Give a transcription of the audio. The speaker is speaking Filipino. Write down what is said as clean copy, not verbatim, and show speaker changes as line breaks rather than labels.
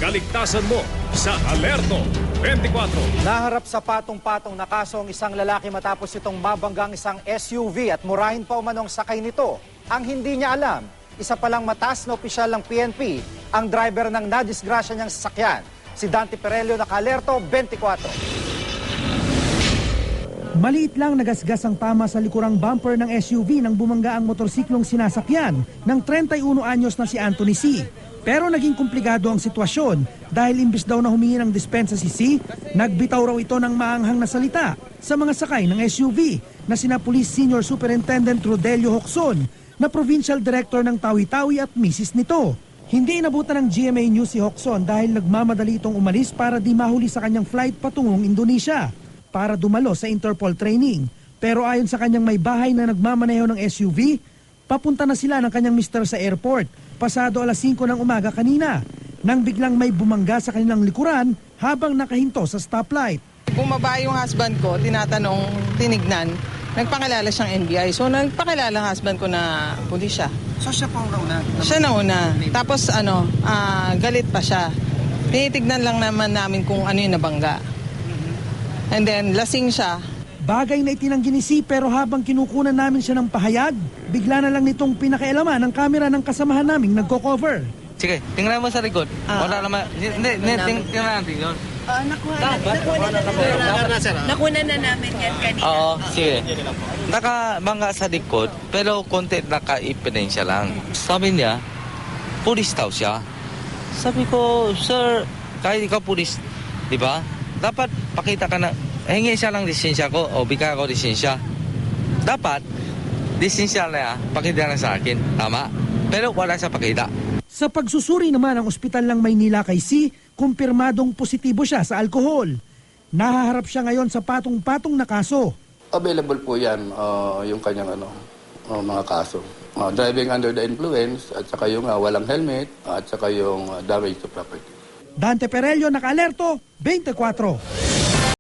kaligtasan mo sa Alerto 24.
Naharap sa patong-patong na kaso ang isang lalaki matapos itong mabanggang isang SUV at murahin pa umanong sakay nito. Ang hindi niya alam, isa palang mataas na opisyal ng PNP ang driver ng nadisgrasya niyang sasakyan. Si Dante Perello, naka-Alerto 24.
Maliit lang nagasgas ang tama sa likurang bumper ng SUV nang bumangga ang motorsiklong sinasakyan ng 31 anyos na si Anthony C. Pero naging komplikado ang sitwasyon dahil imbis daw na humingi ng dispensa si C, nagbitaw raw ito ng maanghang na salita sa mga sakay ng SUV na sina Police Senior Superintendent Rodelio Hoxon na Provincial Director ng Tawi-Tawi at misis nito. Hindi inabutan ng GMA News si Hoxon dahil nagmamadali itong umalis para di mahuli sa kanyang flight patungong Indonesia para dumalo sa Interpol training. Pero ayon sa kanyang may bahay na nagmamaneho ng SUV, papunta na sila ng kanyang mister sa airport pasado alas 5 ng umaga kanina nang biglang may bumangga sa kanilang likuran habang nakahinto sa stoplight.
Bumaba yung husband ko, tinignan, nagpakilala siyang NBI. So nagpakilala ang husband ko na pulis siya.
So siya po ang nauna?
Siya nauna. Tapos galit pa siya. Tinitignan lang naman namin kung ano yung nabangga. And then, lasing siya.
Bagay na itinanggi ni C pero habang kinukunan namin siya ng pahayag, bigla na lang nitong pinakailaman ang kamera ng kasamahan naming nagko-cover.
Sige, tingnan mo sa likod. Wala naman. Hindi, tingnan natin yun.
Nakuha na namin yan kanina.
Oo, sige. Nakabangga sa likod, pero konti naka-ipinensya lang. Sabi niya, pulis daw siya. Sabi ko, sir, kahit ikaw pulis, di ba? Dapat pakita ka na, hingi siya lang lisensya ko o bigyan ko lisensya. Dapat, lisensya na pakita na sa akin. Tama? Pero wala siya pakita.
Sa pagsusuri naman ang ospital ng Maynila kay C, kumpirmadong positibo siya sa alkohol. Nahaharap siya ngayon sa patong-patong na kaso.
Available po yan, yung kanyang mga kaso. Driving under the influence, at saka yung walang helmet, at saka yung damage to property.
Dante Perello, naka-Alerto 24.